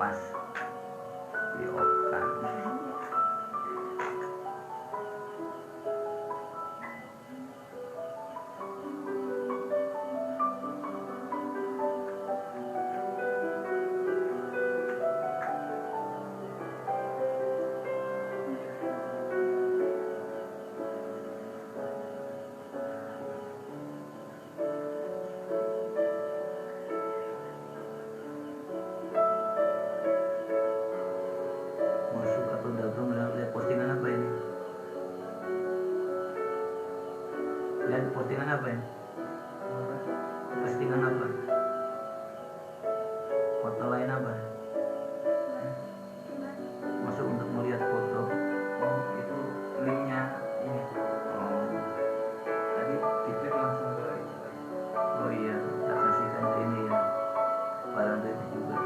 pas di off kan. Masuk atau udah belum lihat postingan apa ini? Lihat postingan apa ini? Postingan apa? Foto lain apa? Masuk untuk melihat foto. Oh itu linknya ini. Oh Tadi diklik langsung ke itu. oh iya, tak kasihkan ke ini ya. Barang itu juga.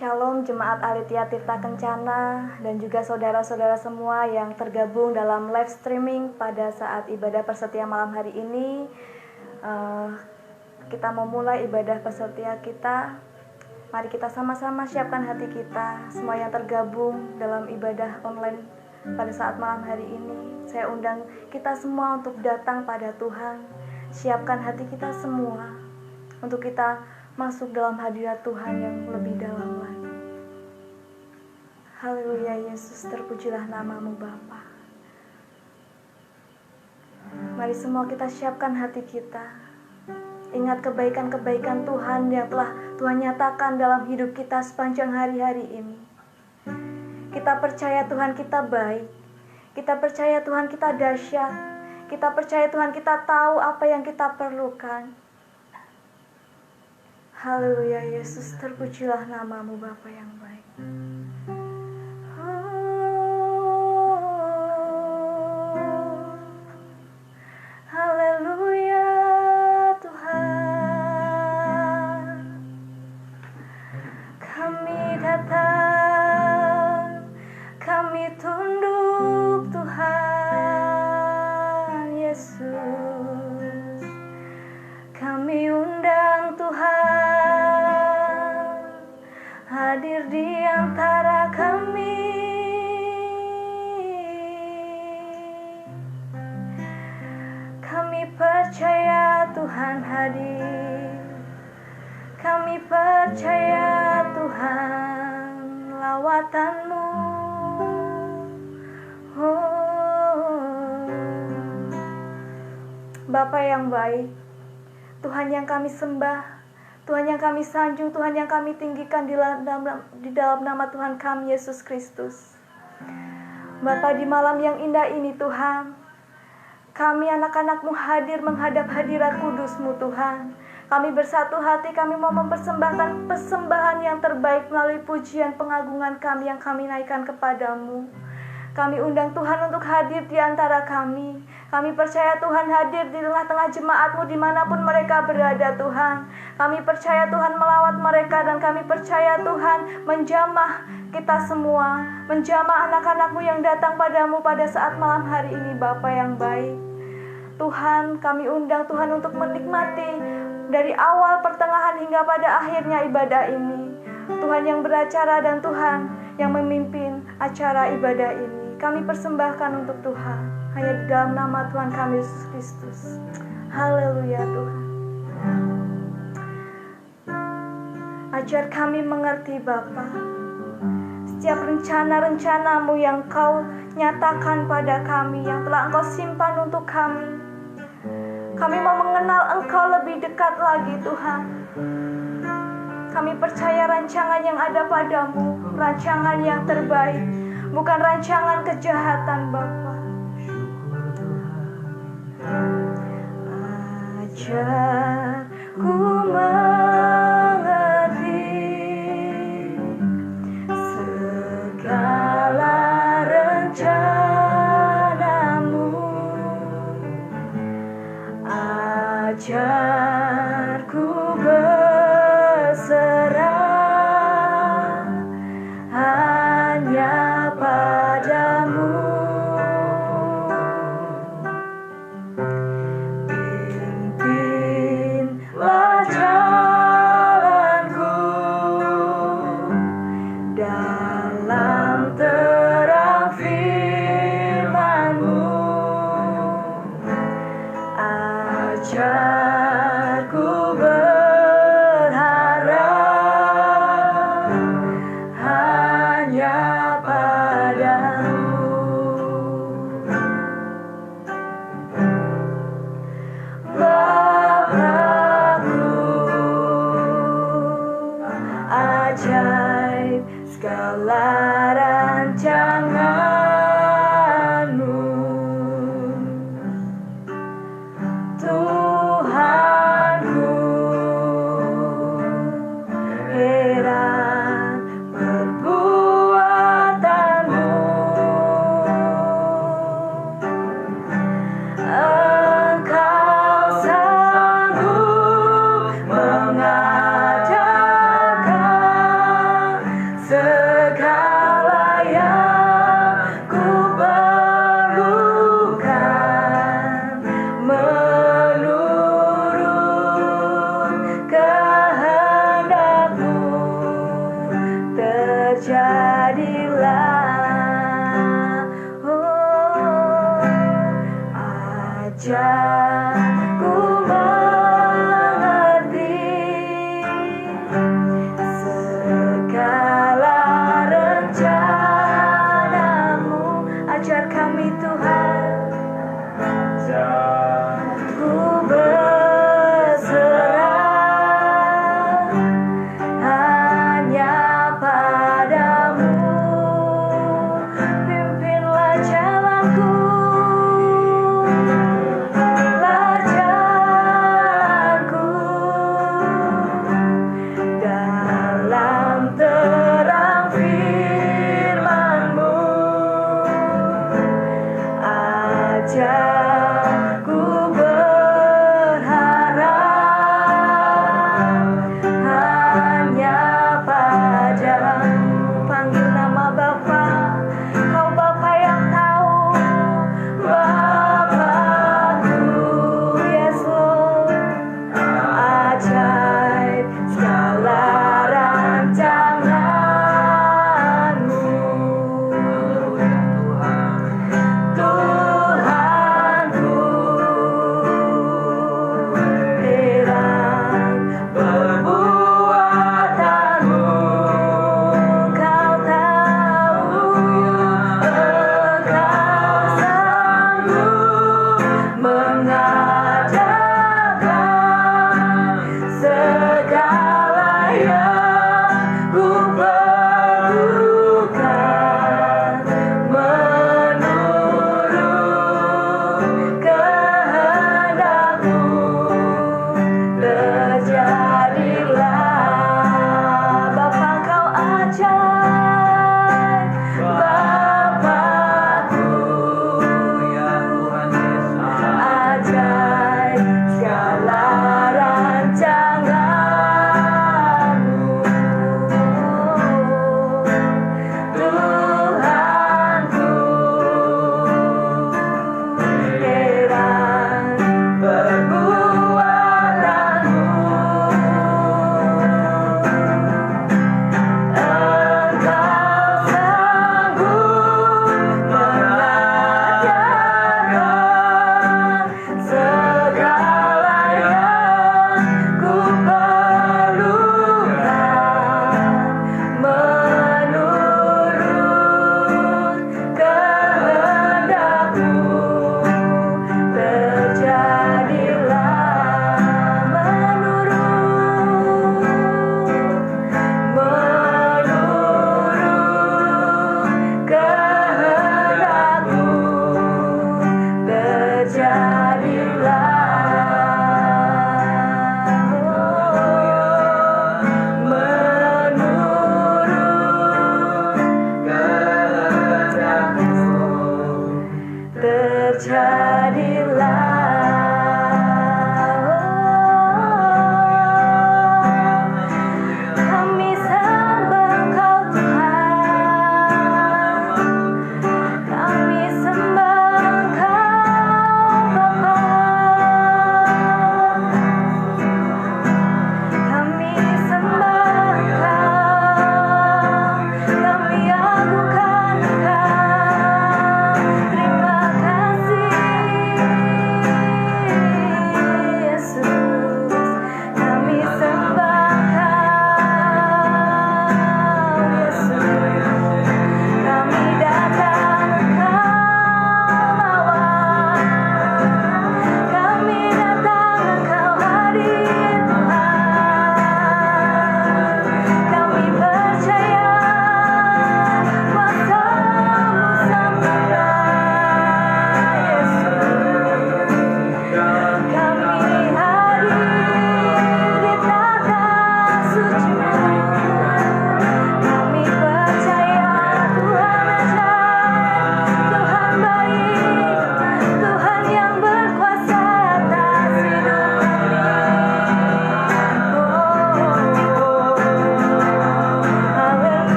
Shalom Jemaat Alitia Tirta Kencana dan juga saudara-saudara semua yang tergabung dalam live streaming pada saat ibadah persetia malam hari ini. Kita memulai ibadah persetia kita. Mari kita sama-sama siapkan hati kita, semua yang tergabung dalam ibadah online pada saat malam hari ini. Saya undang kita semua untuk datang pada Tuhan. Siapkan hati kita semua untuk kita masuk dalam hadirat Tuhan yang lebih dalam lagi. Haleluya Yesus, terpujilah namamu Bapa. Mari semua kita siapkan hati kita. Ingat kebaikan-kebaikan Tuhan yang telah Tuhan nyatakan dalam hidup kita sepanjang hari-hari ini. Kita percaya Tuhan kita baik. Kita percaya Tuhan kita dahsyat. Kita percaya Tuhan kita tahu apa yang kita perlukan. Haleluya Yesus, terpujilah namamu Bapa yang baik. Haleluya Tuhan, kami datang, kami tunduk Tuhan Yesus, kami undang Tuhan hadir di antara kami. Kami percaya Tuhan hadir. Kami percaya Tuhan lawatan-Mu. Bapa yang baik, Tuhan yang kami sembah, Tuhan yang kami sanjung, Tuhan yang kami tinggikan di dalam nama Tuhan kami Yesus Kristus. Bapa, di malam yang indah ini Tuhan, kami anak-anak-Mu hadir menghadap hadirat kudus-Mu Tuhan. Kami bersatu hati, kami mau mempersembahkan persembahan yang terbaik melalui pujian pengagungan kami yang kami naikkan kepadamu. Kami undang Tuhan untuk hadir di antara kami. Kami percaya Tuhan hadir di tengah-tengah jemaat-Mu dimanapun mereka berada Tuhan. Kami percaya Tuhan melawat mereka dan kami percaya Tuhan menjamah kita semua. Menjamah anak-anak-Mu yang datang padamu pada saat malam hari ini Bapa yang baik. Tuhan, kami undang Tuhan untuk menikmati dari awal, pertengahan hingga pada akhirnya ibadah ini. Tuhan yang beracara dan Tuhan yang memimpin acara ibadah ini. Kami persembahkan untuk Tuhan, hanya di dalam nama Tuhan kami Yesus Kristus. Haleluya Tuhan. Ajar kami mengerti Bapa, setiap rencana-rencana-Mu yang Kau nyatakan pada kami, yang telah Engkau simpan untuk kami. Kami mau mengenal Engkau lebih dekat lagi Tuhan. Kami percaya rancangan yang ada padamu, rancangan yang terbaik, bukan rancangan kejahatan Bapa. Ajar ku mengerti segala rencana-Mu. Ajar ku berserah hanya padamu. Pimpinlah jalanku dalam terang firman-Mu. Ajarku berharap hanya padamu. Bapakku, ajaib segala rancangan-Mu. Tuhanku, heran perbuatan-Mu. Engkau sanggup mengadakan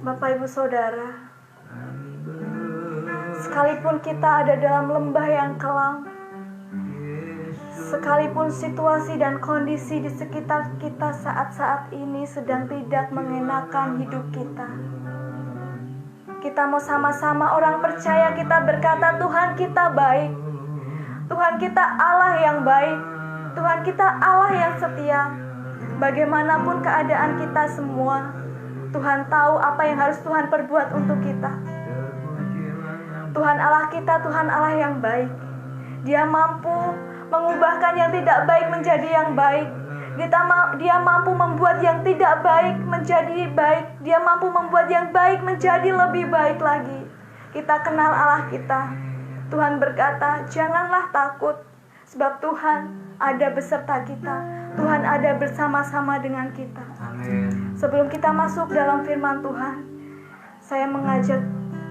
Bapak Ibu Saudara, sekalipun kita ada dalam lembah yang kelam, sekalipun situasi dan kondisi di sekitar kita saat-saat ini sedang tidak mengenakan hidup kita, kita mau sama-sama orang percaya, kita berkata, Tuhan kita baik, Tuhan kita Allah yang baik, Tuhan kita Allah yang setia. Bagaimanapun keadaan kita semua, Tuhan tahu apa yang harus Tuhan perbuat untuk kita. Tuhan Allah kita, Tuhan Allah yang baik. Dia mampu mengubahkan yang tidak baik menjadi yang baik. Dia mampu membuat yang tidak baik menjadi baik. Dia mampu membuat yang baik menjadi lebih baik lagi. Kita kenal Allah kita. Tuhan berkata, janganlah takut, sebab Tuhan ada beserta kita. Tuhan ada bersama-sama dengan kita. Amin. Sebelum kita masuk dalam firman Tuhan, saya mengajak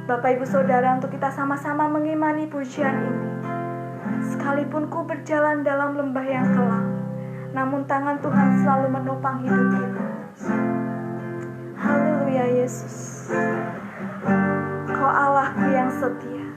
Bapak Ibu Saudara untuk kita sama-sama mengimani pujian ini. Sekalipun ku berjalan dalam lembah yang kelam, namun tangan Tuhan selalu menopang hidup kita. Haleluya Yesus, Kau Allahku yang setia.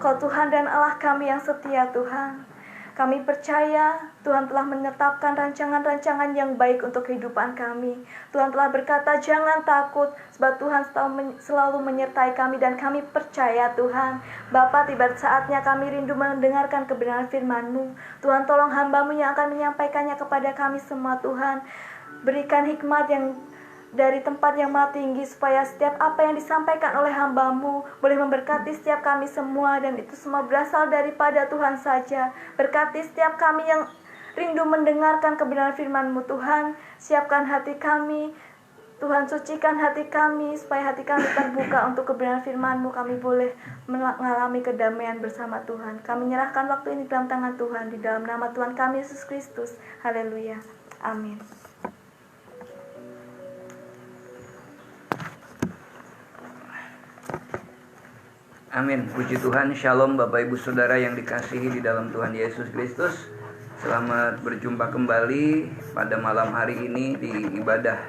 Engkau Tuhan dan Allah kami yang setia Tuhan. Kami percaya Tuhan telah menetapkan rancangan-rancangan yang baik untuk kehidupan kami. Tuhan telah berkata jangan takut, sebab Tuhan selalu menyertai kami, dan kami percaya Tuhan. Bapa, tiba saatnya kami rindu mendengarkan kebenaran firman-Mu. Tuhan, tolong hamba-Mu yang akan menyampaikannya kepada kami semua Tuhan. Berikan hikmat yang dari tempat yang maha tinggi, supaya setiap apa yang disampaikan oleh hamba-Mu boleh memberkati setiap kami semua, dan itu semua berasal daripada Tuhan saja. Berkati setiap kami yang rindu mendengarkan kebenaran firman-Mu Tuhan. Siapkan hati kami Tuhan, sucikan hati kami, supaya hati kami terbuka untuk kebenaran firman-Mu. Kami boleh mengalami kedamaian bersama Tuhan. Kami menyerahkan waktu ini dalam tangan Tuhan, di dalam nama Tuhan kami Yesus Kristus. Haleluya, amin. Amin. Puji Tuhan. Shalom Bapak Ibu Saudara yang dikasihi di dalam Tuhan Yesus Kristus. Selamat berjumpa kembali pada malam hari ini di ibadah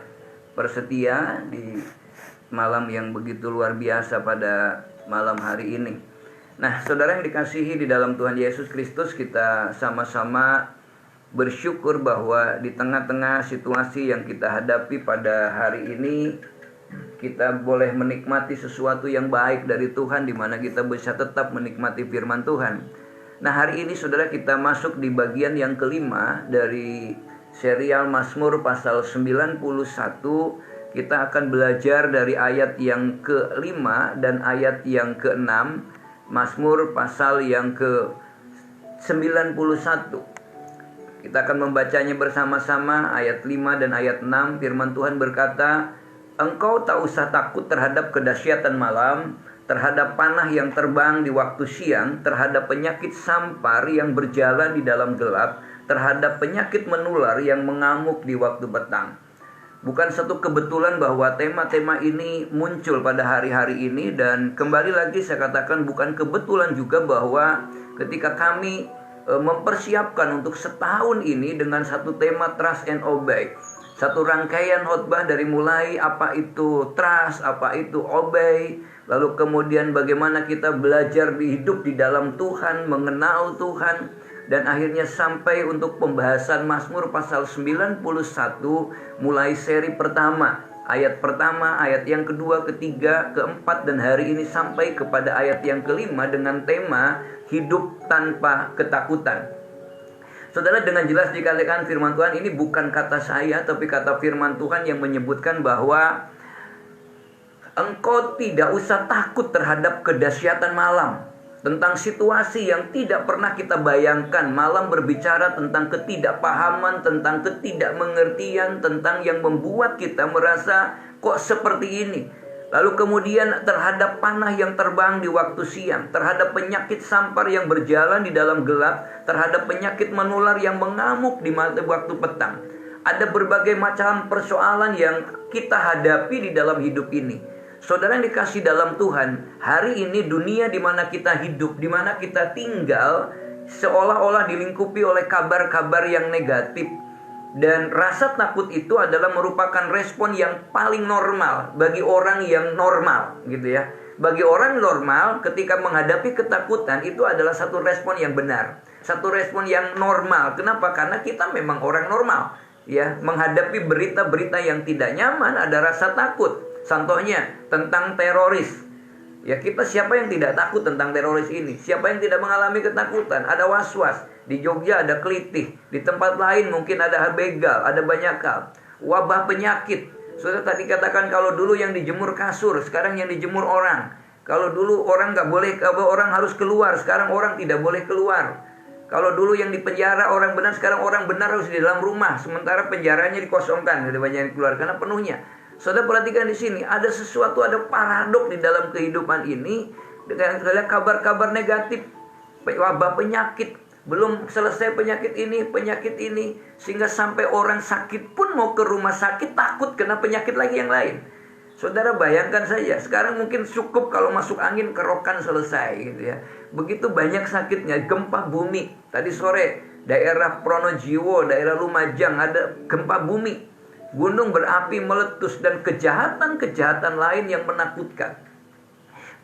persetia, di malam yang begitu luar biasa pada malam hari ini. Nah, saudara yang dikasihi di dalam Tuhan Yesus Kristus, kita sama-sama bersyukur bahwa di tengah-tengah situasi yang kita hadapi pada hari ini, kita boleh menikmati sesuatu yang baik dari Tuhan, di mana kita bisa tetap menikmati firman Tuhan. Nah, hari ini saudara, kita masuk di bagian yang kelima dari serial Mazmur pasal 91. Kita akan belajar dari ayat yang ke-5 dan ayat yang ke-6. Mazmur pasal yang ke-91. Kita akan membacanya bersama-sama ayat 5 dan ayat 6. Firman Tuhan berkata, "Engkau tak usah takut terhadap kedahsyatan malam, terhadap panah yang terbang di waktu siang, terhadap penyakit sampar yang berjalan di dalam gelap, terhadap penyakit menular yang mengamuk di waktu petang." Bukan satu kebetulan bahwa tema-tema ini muncul pada hari-hari ini, dan kembali lagi saya katakan bukan kebetulan juga bahwa ketika kami mempersiapkan untuk setahun ini dengan satu tema Trust and Obey. Satu rangkaian khotbah dari mulai apa itu trust, apa itu obey, lalu kemudian bagaimana kita belajar hidup di dalam Tuhan, mengenal Tuhan, dan akhirnya sampai untuk pembahasan Mazmur pasal 91, mulai seri pertama, ayat yang kedua, ketiga, keempat, dan hari ini sampai kepada ayat yang kelima dengan tema hidup tanpa ketakutan. Saudara, dengan jelas dikatakan firman Tuhan ini bukan kata saya, tapi kata firman Tuhan yang menyebutkan bahwa engkau tidak usah takut terhadap kedahsyatan malam. Tentang situasi yang tidak pernah kita bayangkan. Malam berbicara tentang ketidakpahaman, tentang ketidakmengertian, tentang yang membuat kita merasa kok seperti ini. Lalu kemudian terhadap panah yang terbang di waktu siang, terhadap penyakit sampar yang berjalan di dalam gelap, terhadap penyakit menular yang mengamuk di waktu petang. Ada berbagai macam persoalan yang kita hadapi di dalam hidup ini. Saudara yang dikasih dalam Tuhan, hari ini dunia di mana kita hidup, di mana kita tinggal, seolah-olah dilingkupi oleh kabar-kabar yang negatif. Dan rasa takut itu adalah merupakan respon yang paling normal bagi orang yang normal, gitu ya. Bagi orang normal, ketika menghadapi ketakutan itu adalah satu respon yang benar, satu respon yang normal. Kenapa? Karena kita memang orang normal, ya. Menghadapi berita-berita yang tidak nyaman ada rasa takut. Contohnya tentang teroris. Ya, kita siapa yang tidak takut tentang teroris ini? Siapa yang tidak mengalami ketakutan? Ada was-was. Di Jogja ada kelitih. Di tempat lain mungkin ada begal, ada banyak hal. Wabah penyakit. Sudah tadi katakan kalau dulu yang dijemur kasur, sekarang yang dijemur orang. Kalau dulu orang nggak boleh, orang harus keluar, sekarang orang tidak boleh keluar. Kalau dulu yang di penjara orang benar, sekarang orang benar harus di dalam rumah. Sementara penjaranya dikosongkan, ada banyak yang keluar karena penuhnya. Saudara perhatikan di sini, ada sesuatu, ada paradok di dalam kehidupan ini dengan kabar-kabar negatif, wabah penyakit, belum selesai penyakit ini, sehingga sampai orang sakit pun mau ke rumah sakit takut kena penyakit lagi yang lain. Saudara bayangkan saja, sekarang mungkin cukup kalau masuk angin kerokan selesai, gitu ya. Begitu banyak sakitnya, gempa bumi. Tadi sore daerah Pronojiwo, daerah Lumajang ada gempa bumi. Gunung berapi meletus dan kejahatan-kejahatan lain yang menakutkan.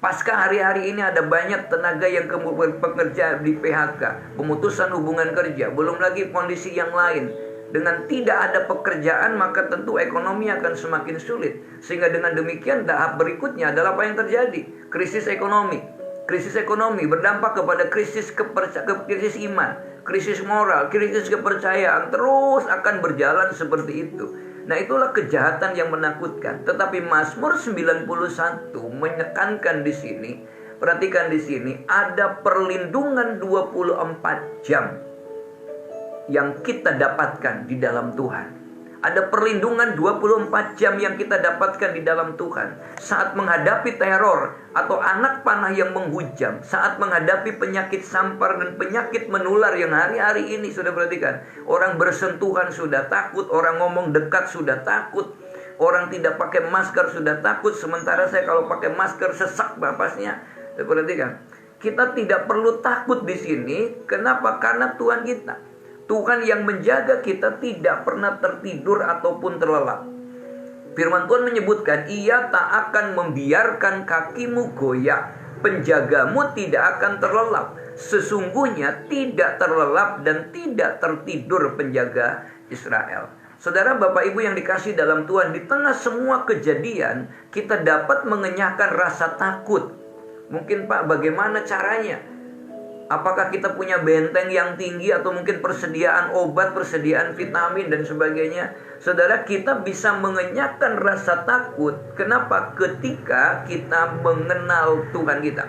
Pasca hari-hari ini ada banyak tenaga yang bekerja di PHK, pemutusan hubungan kerja, belum lagi kondisi yang lain. Dengan tidak ada pekerjaan, maka tentu ekonomi akan semakin sulit. Sehingga dengan demikian tahap berikutnya adalah apa yang terjadi? Krisis ekonomi. Krisis ekonomi berdampak kepada krisis iman, krisis moral, krisis kepercayaan, terus akan berjalan seperti itu. Nah, itulah kejahatan yang menakutkan. Tetapi Mazmur 91 menekankan di sini, perhatikan di sini, ada perlindungan 24 jam yang kita dapatkan di dalam Tuhan. Ada perlindungan 24 jam yang kita dapatkan di dalam Tuhan. Saat menghadapi teror atau anak panah yang menghujam, saat menghadapi penyakit sampar dan penyakit menular yang hari-hari ini sudah perhatikan. Orang bersentuhan sudah takut, orang ngomong dekat sudah takut, orang tidak pakai masker sudah takut. Sementara saya kalau pakai masker sesak napasnya. Perhatikan, kita tidak perlu takut di sini. Kenapa? Karena Tuhan kita, Tuhan yang menjaga kita, tidak pernah tertidur ataupun terlelap. Firman Tuhan menyebutkan, Ia tak akan membiarkan kakimu goyah, penjagamu tidak akan terlelap. Sesungguhnya tidak terlelap dan tidak tertidur penjaga Israel. Saudara, Bapak Ibu yang dikasih dalam Tuhan, di tengah semua kejadian kita dapat mengenyahkan rasa takut. Mungkin Pak, bagaimana caranya? Apakah kita punya benteng yang tinggi atau mungkin persediaan obat, persediaan vitamin dan sebagainya? Saudara, kita bisa mengenyahkan rasa takut. Kenapa? Ketika kita mengenal Tuhan kita.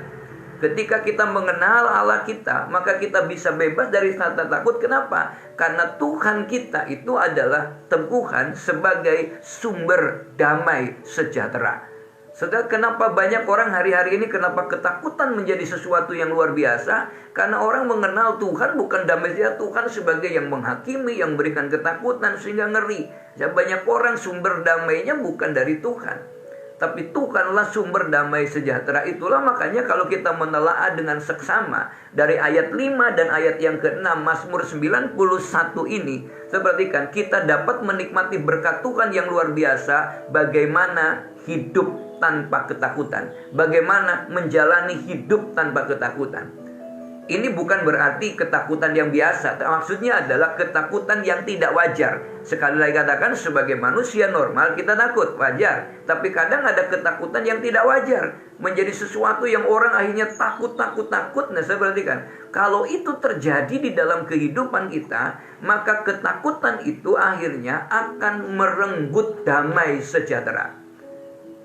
Ketika kita mengenal Allah kita, maka kita bisa bebas dari rasa takut. Kenapa? Karena Tuhan kita itu adalah Tuhan sebagai sumber damai sejahtera. Saudara, kenapa banyak orang hari-hari ini, kenapa ketakutan menjadi sesuatu yang luar biasa? Karena orang mengenal Tuhan bukan damai sejahtera, Tuhan sebagai yang menghakimi, yang berikan ketakutan sehingga ngeri. Ya, banyak orang sumber damainya bukan dari Tuhan, tapi Tuhanlah sumber damai sejahtera. Itulah makanya kalau kita menelaah dengan seksama dari ayat 5 dan ayat yang ke-6 Mazmur 91 ini, perhatikan, kita dapat menikmati berkat Tuhan yang luar biasa. Bagaimana hidup tanpa ketakutan, bagaimana menjalani hidup tanpa ketakutan. Ini bukan berarti ketakutan yang biasa. Maksudnya adalah ketakutan yang tidak wajar. Sekali lagi katakan, sebagai manusia normal kita takut, wajar. Tapi kadang ada ketakutan yang tidak wajar, menjadi sesuatu yang orang akhirnya takut. Nah, saya perhatikan, kalau itu terjadi di dalam kehidupan kita, maka ketakutan itu akhirnya akan merenggut damai sejahtera.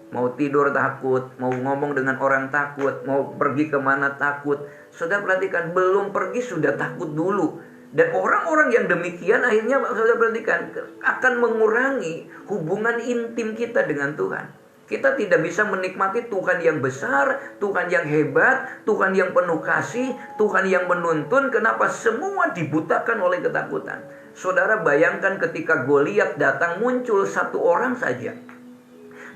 Mau tidur takut, mau ngomong dengan orang takut, mau pergi kemana takut. Saudara perhatikan, belum pergi sudah takut dulu. Dan orang-orang yang demikian akhirnya, saudara perhatikan, akan mengurangi hubungan intim kita dengan Tuhan. Kita tidak bisa menikmati Tuhan yang besar, Tuhan yang hebat, Tuhan yang penuh kasih, Tuhan yang menuntun. Kenapa? Semua dibutakan oleh ketakutan. Saudara bayangkan ketika Goliat datang, muncul satu orang saja.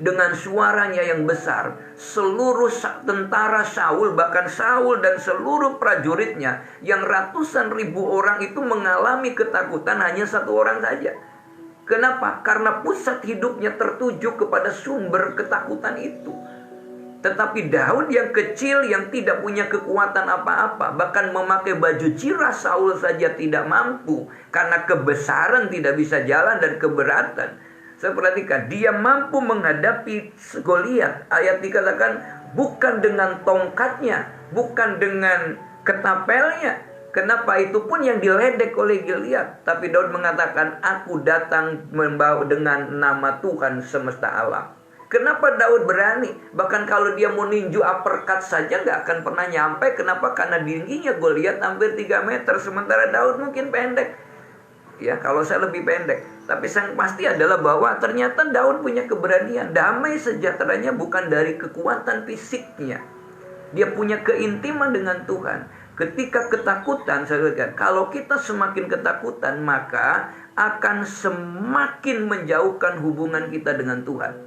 Dengan suaranya yang besar, seluruh tentara Saul, bahkan Saul dan seluruh prajuritnya yang ratusan ribu orang itu mengalami ketakutan hanya satu orang saja. Kenapa? Karena pusat hidupnya tertuju kepada sumber ketakutan itu. Tetapi Daud yang kecil, yang tidak punya kekuatan apa-apa, bahkan memakai baju cirah Saul saja tidak mampu, karena kebesaran tidak bisa jalan dan keberatan. Saya perhatikan, dia mampu menghadapi Goliat. Ayat dikatakan, bukan dengan tongkatnya, bukan dengan ketapelnya. Kenapa? Itu pun yang diledek oleh Goliat. Tapi Daud mengatakan, aku datang membawa dengan nama Tuhan semesta alam. Kenapa Daud berani? Bahkan kalau dia mau ninju uppercut saja gak akan pernah nyampe. Kenapa? Karena tingginya Goliat hampir 3 meter. Sementara Daud mungkin pendek. Ya, kalau saya lebih pendek. Tapi yang pasti adalah bahwa ternyata Daud punya keberanian. Damai sejahteranya bukan dari kekuatan fisiknya. Dia punya keintiman dengan Tuhan. Ketika ketakutan, saya katakan, kalau kita semakin ketakutan, maka akan semakin menjauhkan hubungan kita dengan Tuhan.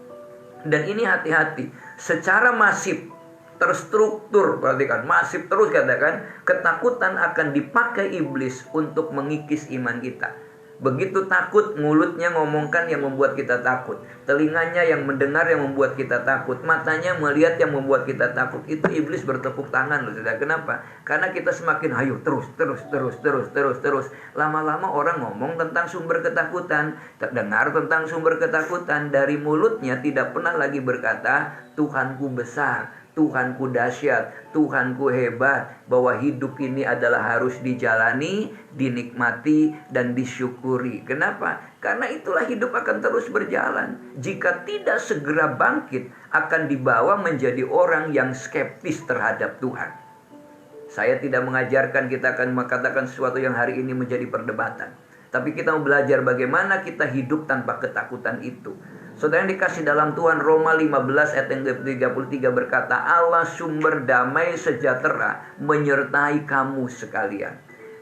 Dan ini hati-hati. Secara masif, terstruktur, perhatikan, masif terus katakan, ketakutan akan dipakai iblis untuk mengikis iman kita. Begitu takut, mulutnya ngomongkan yang membuat kita takut. Telinganya yang mendengar yang membuat kita takut. Matanya melihat yang membuat kita takut. Itu iblis bertepuk tangan loh, saudara. Kenapa? Karena kita semakin hayu terus. Lama-lama orang ngomong tentang sumber ketakutan. Terdengar tentang sumber ketakutan. Dari mulutnya tidak pernah lagi berkata, Tuhanku besar, Tuhanku dahsyat, Tuhanku hebat, bahwa hidup ini adalah harus dijalani, dinikmati, dan disyukuri. Kenapa? Karena itulah hidup akan terus berjalan. Jika tidak segera bangkit, akan dibawa menjadi orang yang skeptis terhadap Tuhan. Saya tidak mengajarkan kita akan mengatakan sesuatu yang hari ini menjadi perdebatan. Tapi kita mau belajar bagaimana kita hidup tanpa ketakutan itu. Saudara yang dikasih dalam Tuhan, Roma 15 ayat yang 33 berkata, Allah sumber damai sejahtera menyertai kamu sekalian.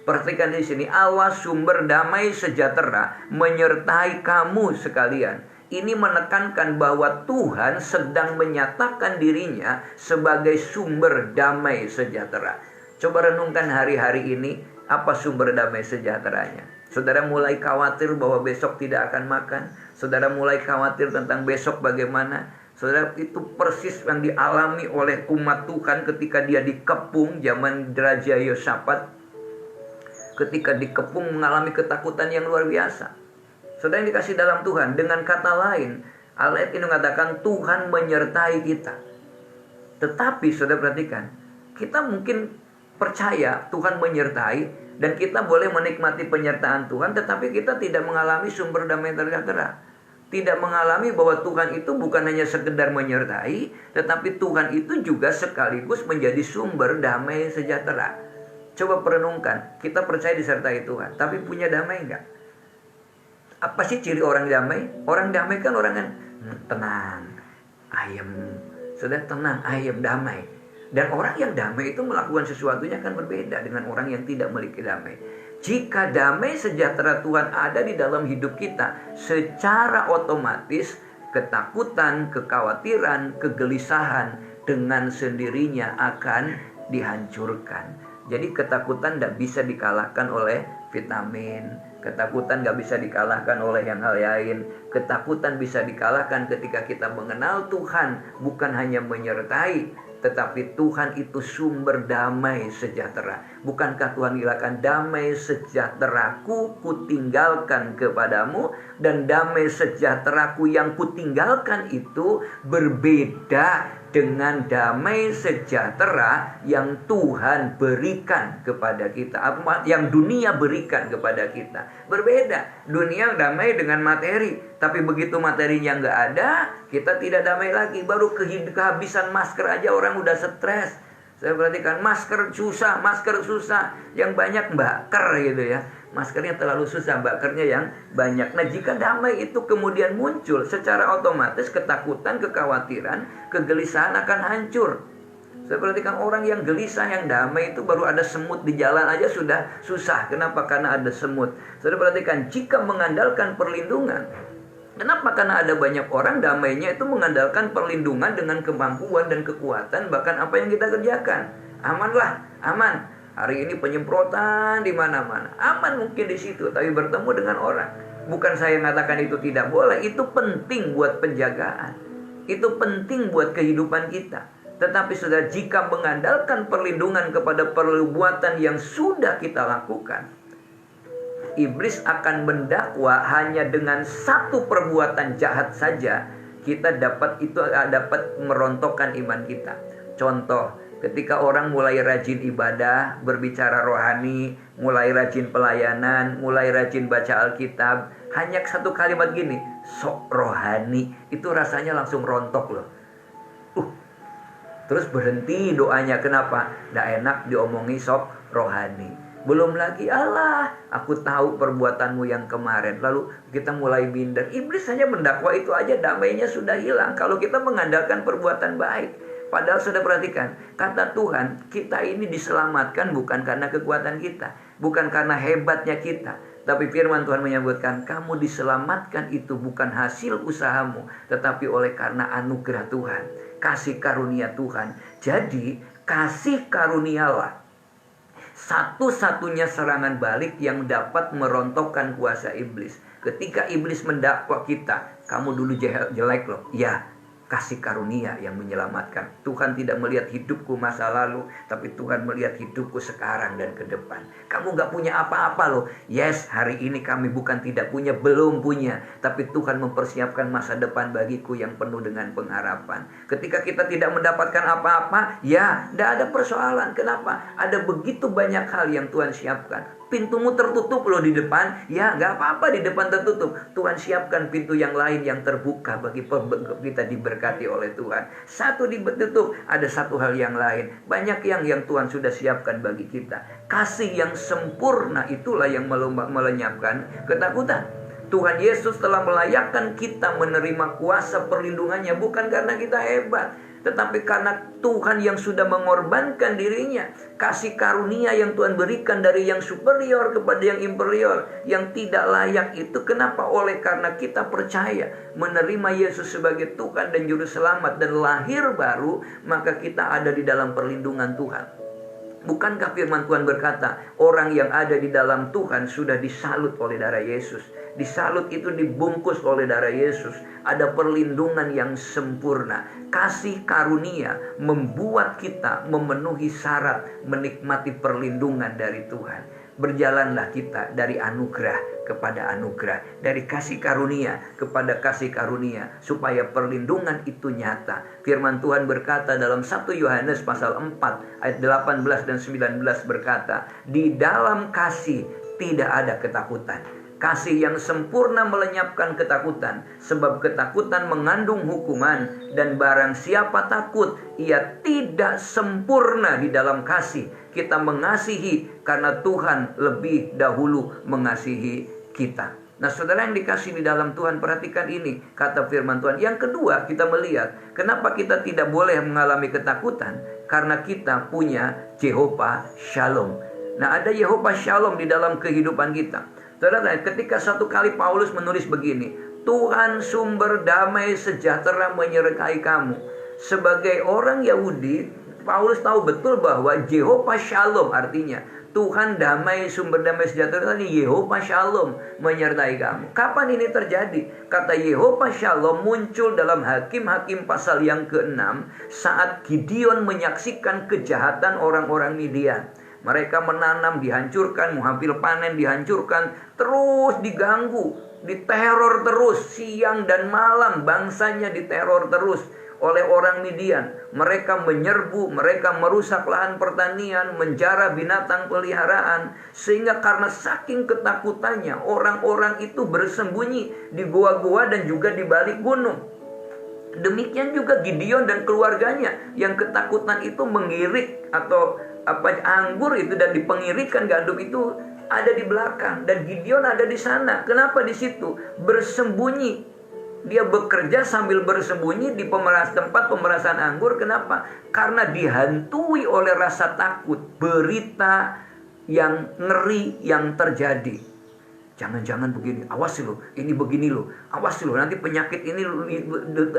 Perhatikan di sini, Allah sumber damai sejahtera menyertai kamu sekalian. Ini menekankan bahwa Tuhan sedang menyatakan dirinya sebagai sumber damai sejahtera. Coba renungkan hari-hari ini, apa sumber damai sejahteranya? Saudara mulai khawatir bahwa besok tidak akan makan. Saudara mulai khawatir tentang besok bagaimana. Saudara, itu persis yang dialami oleh umat Tuhan ketika dia dikepung zaman Raja Yosafat. Ketika dikepung mengalami ketakutan yang luar biasa. Saudara yang dikasih dalam Tuhan, dengan kata lain, ayat ini mengatakan Tuhan menyertai kita. Tetapi saudara perhatikan, kita mungkin percaya Tuhan menyertai, dan kita boleh menikmati penyertaan Tuhan, tetapi kita tidak mengalami sumber damai sejahtera. Tidak mengalami bahwa Tuhan itu bukan hanya sekedar menyertai, tetapi Tuhan itu juga sekaligus menjadi sumber damai sejahtera. Coba perenungkan, kita percaya disertai Tuhan, tapi punya damai enggak? Apa sih ciri orang damai? Orang damai kan orang yang tenang, ayem. Sudah tenang, ayem, damai. Dan orang yang damai itu melakukan sesuatunya akan berbeda dengan orang yang tidak memiliki damai. Jika damai sejahtera Tuhan ada di dalam hidup kita, secara otomatis ketakutan, kekhawatiran, kegelisahan dengan sendirinya akan dihancurkan. Jadi ketakutan tidak bisa dikalahkan oleh vitamin. Ketakutan tidak bisa dikalahkan oleh yang hal lain. Ketakutan bisa dikalahkan ketika kita mengenal Tuhan, bukan hanya menyertai, tetapi Tuhan itu sumber damai sejahtera. Bukankah Tuhan bilang, damai sejahteraku kutinggalkan kepadamu, dan damai sejahteraku yang kutinggalkan itu berbeda dengan damai sejahtera yang Tuhan berikan kepada kita, yang dunia berikan kepada kita. Berbeda. Dunia damai dengan materi, tapi begitu materinya nggak ada, kita tidak damai lagi. Baru kehabisan masker aja orang udah stres. Saya perhatikan masker susah, yang banyak baker gitu ya. Maskernya terlalu susah, bakernya yang banyak. Nah, jika damai itu kemudian muncul, secara otomatis ketakutan, kekhawatiran, kegelisahan akan hancur. Saya perhatikan orang yang gelisah, yang damai itu baru ada semut di jalan aja sudah susah. Kenapa? Karena ada semut. Saya perhatikan, jika mengandalkan perlindungan, kenapa? Karena ada banyak orang damainya itu mengandalkan perlindungan dengan kemampuan dan kekuatan, bahkan apa yang kita kerjakan. Amanlah, aman. Hari ini penyemprotan di mana-mana. Aman mungkin di situ, tapi bertemu dengan orang. Bukan saya mengatakan itu tidak boleh, itu penting buat penjagaan. Itu penting buat kehidupan kita. Tetapi saudara, jika mengandalkan perlindungan kepada perbuatan yang sudah kita lakukan, iblis akan mendakwa hanya dengan satu perbuatan jahat saja kita dapat merontokkan iman kita. Contoh, ketika orang mulai rajin ibadah, berbicara rohani, mulai rajin pelayanan, mulai rajin baca Alkitab, hanya satu kalimat gini, sok rohani, itu rasanya langsung rontok loh. Terus berhenti doanya. Kenapa? Nggak enak diomongi sok rohani. Belum lagi, Allah, aku tahu perbuatanmu yang kemarin. Lalu kita mulai minder. Iblis hanya mendakwa itu aja, damainya sudah hilang kalau kita mengandalkan perbuatan baik. Padahal sudah perhatikan, kata Tuhan, kita ini diselamatkan bukan karena kekuatan kita, bukan karena hebatnya kita. Tapi firman Tuhan menyebutkan, kamu diselamatkan itu bukan hasil usahamu, tetapi oleh karena anugerah Tuhan, kasih karunia Tuhan. Jadi kasih karunialah satu-satunya serangan balik yang dapat merontokkan kuasa iblis. Ketika iblis mendakwa kita, kamu dulu jelek loh. Ya, kasih karunia yang menyelamatkan. Tuhan tidak melihat hidupku masa lalu, tapi Tuhan melihat hidupku sekarang dan ke depan. Kamu gak punya apa-apa loh. Yes, hari ini kami bukan tidak punya, belum punya, tapi Tuhan mempersiapkan masa depan bagiku yang penuh dengan pengharapan. Ketika kita tidak mendapatkan apa-apa, ya, gak ada persoalan. Kenapa? Ada begitu banyak hal yang Tuhan siapkan. Pintumu tertutup loh di depan, ya gak apa-apa di depan tertutup. Tuhan siapkan pintu yang lain yang terbuka bagi kita diberkati oleh Tuhan. Satu ditutup, ada satu hal yang lain. Banyak yang Tuhan sudah siapkan bagi kita. Kasih yang sempurna itulah yang melenyapkan ketakutan. Tuhan Yesus telah melayakkan kita menerima kuasa perlindungannya bukan karena kita hebat, tetapi karena Tuhan yang sudah mengorbankan dirinya. Kasih karunia yang Tuhan berikan dari yang superior kepada yang inferior, yang tidak layak itu. Kenapa? Oleh karena kita percaya menerima Yesus sebagai Tuhan dan Juru Selamat dan lahir baru, maka kita ada di dalam perlindungan Tuhan. Bukankah firman Tuhan berkata, orang yang ada di dalam Tuhan sudah disalut oleh darah Yesus. Disalut itu dibungkus oleh darah Yesus. Ada perlindungan yang sempurna. Kasih karunia membuat kita memenuhi syarat menikmati perlindungan dari Tuhan. Berjalanlah kita dari anugerah kepada anugerah, dari kasih karunia kepada kasih karunia, supaya perlindungan itu nyata. Firman Tuhan berkata dalam 1 Yohanes pasal 4 ayat 18 dan 19 berkata, di dalam kasih tidak ada ketakutan. Kasih yang sempurna melenyapkan ketakutan, sebab ketakutan mengandung hukuman, dan barang siapa takut, ia tidak sempurna di dalam kasih. Kita mengasihi karena Tuhan lebih dahulu mengasihi kita. Nah, saudara yang dikasih di dalam Tuhan, perhatikan ini kata firman Tuhan. Yang kedua, kita melihat kenapa kita tidak boleh mengalami ketakutan, karena kita punya Jehovah Shalom. Nah, ada Jehovah Shalom di dalam kehidupan kita. Saudara, ketika satu kali Paulus menulis begini, Tuhan sumber damai sejahtera menyertai kamu. Sebagai orang Yahudi, Paulus tahu betul bahwa Jehovah Shalom artinya Tuhan damai, sumber damai sejahtera ini Jehovah Shalom menyertai kamu. Kapan ini terjadi? Kata Jehovah Shalom muncul dalam Hakim-Hakim pasal yang ke-6 saat Gideon menyaksikan kejahatan orang-orang Midian. Mereka menanam, dihancurkan, menghampir panen, dihancurkan, terus diganggu, diteror terus, siang dan malam bangsanya diteror terus oleh orang Midian. Mereka menyerbu, mereka merusak lahan pertanian, menjara binatang peliharaan. Sehingga karena saking ketakutannya, orang-orang itu bersembunyi di goa-goa dan juga di balik gunung. Demikian juga Gideon dan keluarganya yang ketakutan itu mengirik atau anggur itu dan dipengirikan gandum itu ada di belakang, dan Gideon ada di sana. Kenapa di situ? Bersembunyi. Dia bekerja sambil bersembunyi di tempat pemerasan anggur. Kenapa? Karena dihantui oleh rasa takut, berita yang ngeri yang terjadi. Jangan-jangan begini, awas loh, ini begini loh, awas loh, nanti penyakit ini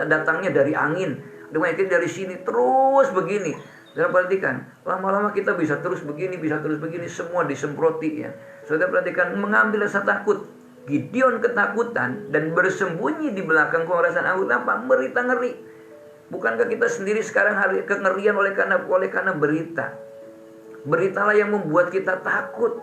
datangnya dari angin, penyakit dari sini, terus begini. Saudara perhatikan, lama-lama kita bisa terus begini, semua disemproti ya. Saudara perhatikan, mengambil rasa takut. Gideon ketakutan dan bersembunyi di belakang pemerasan anggur. Apa? Berita ngeri. Bukankah kita sendiri sekarang hari kengerian oleh karena berita? Beritalah yang membuat kita takut.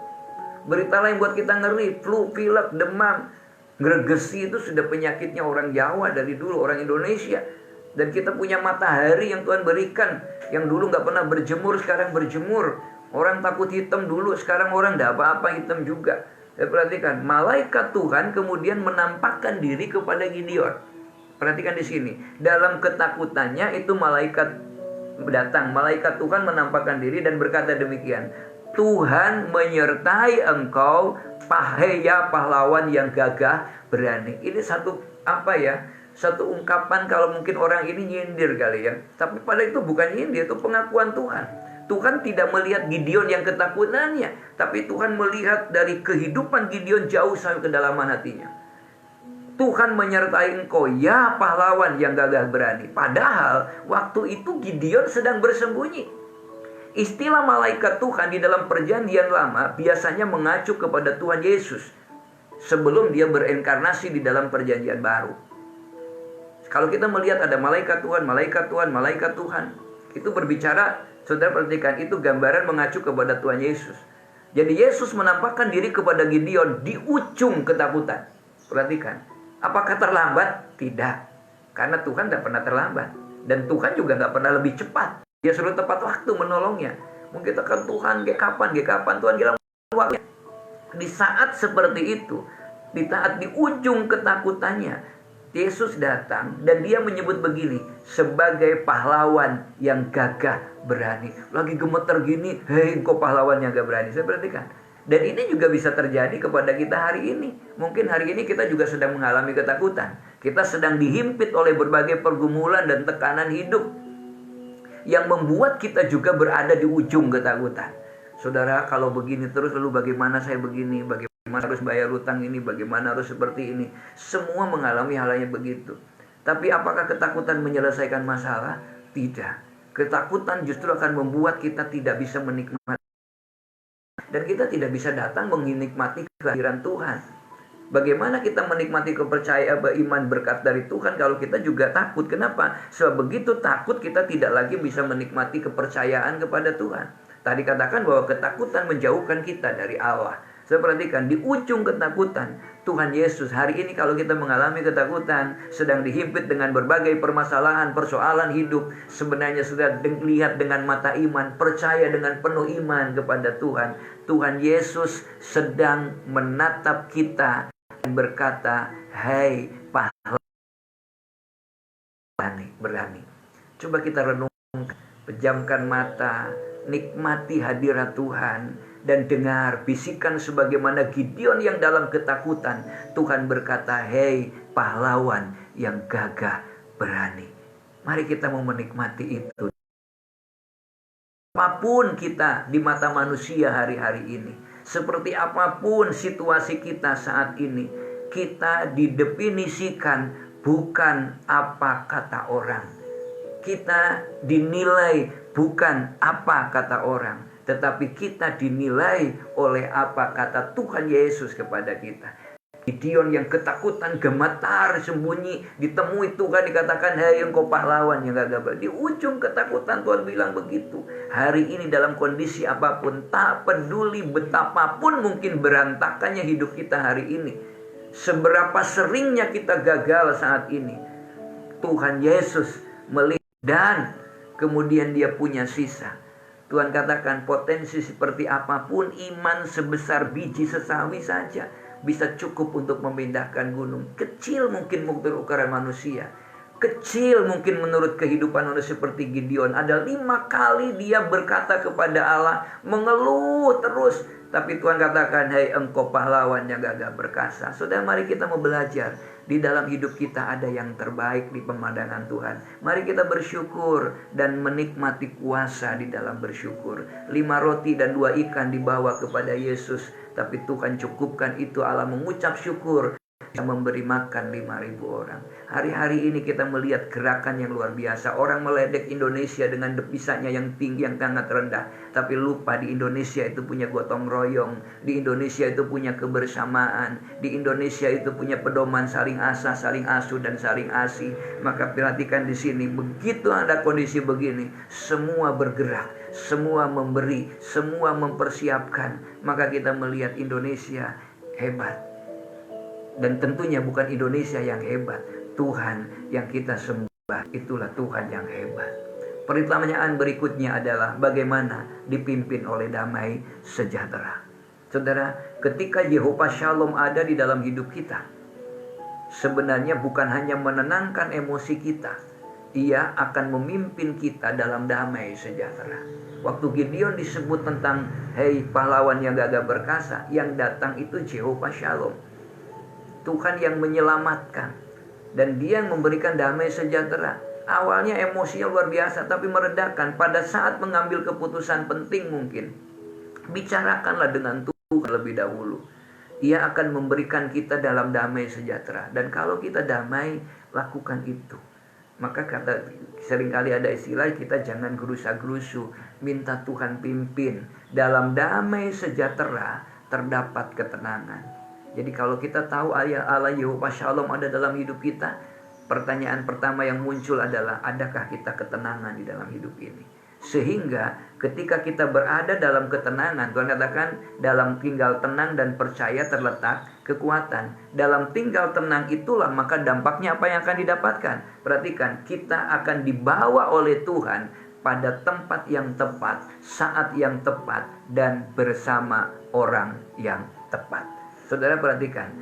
Beritalah yang membuat kita ngeri. Flu, pilek, demam, gregesi itu sudah penyakitnya orang Jawa dari dulu, orang Indonesia. Dan kita punya matahari yang Tuhan berikan, yang dulu gak pernah berjemur, sekarang berjemur. Orang takut hitam dulu, sekarang orang gak apa-apa hitam juga. Dan perhatikan, malaikat Tuhan kemudian menampakkan diri kepada Gideon. Perhatikan di sini, dalam ketakutannya itu malaikat datang. Malaikat Tuhan menampakkan diri dan berkata demikian, Tuhan menyertai engkau, ya pahlawan yang gagah berani. Ini satu ungkapan, kalau mungkin orang ini nyindir kali ya. Tapi pada itu bukan nyindir, itu pengakuan Tuhan. Tuhan tidak melihat Gideon yang ketakutannya, tapi Tuhan melihat dari kehidupan Gideon jauh sampai kedalaman hatinya. Tuhan menyertai engkau, ya pahlawan yang gagah berani. Padahal waktu itu Gideon sedang bersembunyi. Istilah malaikat Tuhan di dalam perjanjian lama biasanya mengacu kepada Tuhan Yesus sebelum dia berinkarnasi di dalam perjanjian baru. Kalau kita melihat ada malaikat Tuhan, malaikat Tuhan, malaikat Tuhan, itu berbicara, saudara perhatikan, itu gambaran mengacu kepada Tuhan Yesus. Jadi Yesus menampakkan diri kepada Gideon di ujung ketakutan. Perhatikan, apakah terlambat? Tidak, karena Tuhan tidak pernah terlambat. Dan Tuhan juga tidak pernah lebih cepat. Dia suruh tepat waktu menolongnya. Mungkin kita kan Tuhan, kapan Tuhan bilang waktu. Di saat seperti itu, di saat di ujung ketakutannya, Yesus datang dan dia menyebut begini, sebagai pahlawan yang gagah berani. Lagi gemeter gini, hei engkau pahlawan yang gagah berani. Saya perhatikan. Dan ini juga bisa terjadi kepada kita hari ini. Mungkin hari ini kita juga sedang mengalami ketakutan. Kita sedang dihimpit oleh berbagai pergumulan dan tekanan hidup yang membuat kita juga berada di ujung ketakutan. Saudara, kalau begini terus, lalu bagaimana saya begini? Bagaimana harus bayar utang ini? Bagaimana harus seperti ini? Semua mengalami hal yang begitu. Tapi apakah ketakutan menyelesaikan masalah? Tidak. Ketakutan justru akan membuat kita tidak bisa menikmati. Dan kita tidak bisa datang menikmati kehadiran Tuhan. Bagaimana kita menikmati kepercayaan iman berkat dari Tuhan kalau kita juga takut? Kenapa? Sebab begitu takut kita tidak lagi bisa menikmati kepercayaan kepada Tuhan. Tadi katakan bahwa ketakutan menjauhkan kita dari Allah. Saya perhatikan di ujung ketakutan Tuhan Yesus hari ini, kalau kita mengalami ketakutan, sedang dihimpit dengan berbagai permasalahan, persoalan hidup, sebenarnya sudah lihat dengan mata iman, percaya dengan penuh iman kepada Tuhan. Tuhan Yesus sedang menatap kita dan berkata, hai pahlawan berani. Coba kita renungkan, pejamkan mata, nikmati hadirat Tuhan, dan dengar bisikan sebagaimana Gideon yang dalam ketakutan. Tuhan berkata, hei pahlawan yang gagah berani. Mari kita mau menikmati itu. Apapun kita di mata manusia hari-hari ini, seperti apapun situasi kita saat ini, kita didefinisikan bukan apa kata orang. Kita dinilai bukan apa kata orang, tetapi kita dinilai oleh apa kata Tuhan Yesus kepada kita. Gideon yang ketakutan, gemetar, sembunyi, ditemui Tuhan, dikatakan, hai engkau pahlawan yang gagah berani. Di ujung ketakutan Tuhan bilang begitu. Hari ini dalam kondisi apapun, tak peduli betapapun mungkin berantakannya hidup kita hari ini, seberapa seringnya kita gagal saat ini, Tuhan Yesus melihat dan kemudian dia punya sisa. Tuhan katakan, potensi seperti apapun, iman sebesar biji sesawi saja bisa cukup untuk memindahkan gunung. Kecil mungkin menurut ukuran manusia, kecil mungkin menurut kehidupan manusia seperti Gideon. Ada 5 kali dia berkata kepada Allah, mengeluh terus. Tapi Tuhan katakan, hai engkau pahlawan yang gagah perkasa. Saudara, mari kita mau belajar. Di dalam hidup kita ada yang terbaik di pemandangan Tuhan. Mari kita bersyukur dan menikmati kuasa di dalam bersyukur. 5 roti dan 2 ikan dibawa kepada Yesus, tapi Tuhan cukupkan itu. Allah mengucap syukur, bisa memberi makan 5.000 orang. Hari-hari ini kita melihat gerakan yang luar biasa. Orang meledek Indonesia dengan depisannya yang tinggi, yang sangat rendah. Tapi lupa di Indonesia itu punya gotong royong. Di Indonesia itu punya kebersamaan. Di Indonesia itu punya pedoman saling asah, saling asuh, dan saling asih. Maka perhatikan di sini, begitu ada kondisi begini, semua bergerak, semua memberi, semua mempersiapkan. Maka kita melihat Indonesia hebat. Dan tentunya bukan Indonesia yang hebat, Tuhan yang kita sembah, itulah Tuhan yang hebat. Pertanyaan berikutnya adalah bagaimana dipimpin oleh damai sejahtera. Saudara, ketika Yehova Shalom ada di dalam hidup kita, sebenarnya bukan hanya menenangkan emosi kita, Ia akan memimpin kita dalam damai sejahtera. Waktu Gideon disebut tentang, hei pahlawan yang gagah perkasa, yang datang itu Yehova Shalom, Tuhan yang menyelamatkan, dan Dia yang memberikan damai sejahtera. Awalnya emosinya luar biasa, tapi meredakan. Pada saat mengambil keputusan penting mungkin, bicarakanlah dengan Tuhan lebih dahulu. Ia akan memberikan kita dalam damai sejahtera. Dan kalau kita damai, lakukan itu. Maka seringkali ada istilah kita jangan gerusa-gerusu, minta Tuhan pimpin. Dalam damai sejahtera terdapat ketenangan. Jadi kalau kita tahu Allah Yehova Shalom ada dalam hidup kita, pertanyaan pertama yang muncul adalah, adakah kita ketenangan di dalam hidup ini? Sehingga ketika kita berada dalam ketenangan, Tuhan katakan dalam tinggal tenang dan percaya terletak kekuatan. Dalam tinggal tenang itulah maka dampaknya apa yang akan didapatkan. Perhatikan, kita akan dibawa oleh Tuhan pada tempat yang tepat, saat yang tepat, dan bersama orang yang tepat. Saudara perhatikan,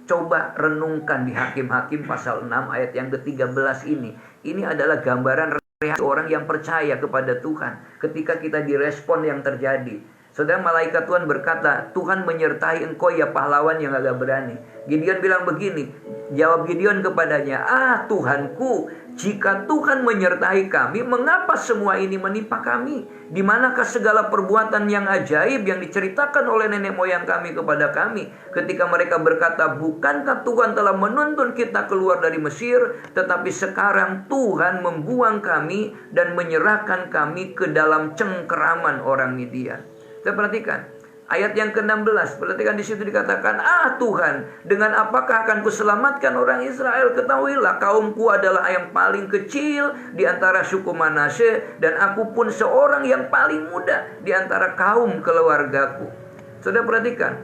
coba renungkan di Hakim-Hakim pasal 6 ayat yang ke-13 ini. Ini adalah gambaran reaksi orang yang percaya kepada Tuhan ketika kita direspon yang terjadi. Saudara, malaikat Tuhan berkata, Tuhan menyertai engkau ya pahlawan yang agak berani. Gideon bilang begini, jawab Gideon kepadanya, Tuhanku, jika Tuhan menyertai kami, mengapa semua ini menimpa kami? Di manakah segala perbuatan yang ajaib yang diceritakan oleh nenek moyang kami kepada kami? Ketika mereka berkata, bukankah Tuhan telah menuntun kita keluar dari Mesir? Tetapi sekarang Tuhan membuang kami dan menyerahkan kami ke dalam cengkeraman orang Midian. Saya perhatikan ayat yang ke-16. Perhatikan di situ dikatakan, Tuhan, dengan apakah akan kuselamatkan orang Israel? Ketahuilah, kaumku adalah yang paling kecil di antara suku Manasye, dan aku pun seorang yang paling muda di antara kaum keluargaku. Saudara perhatikan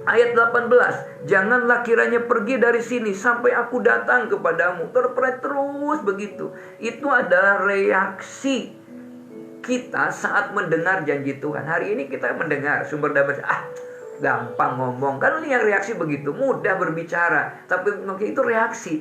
ayat 18, janganlah kiranya pergi dari sini sampai aku datang kepadamu. Terus begitu. Itu adalah reaksi kita saat mendengar janji Tuhan. Hari ini kita mendengar sumber damai, gampang ngomong. Kan yang reaksi begitu, mudah berbicara. Tapi mungkin itu reaksi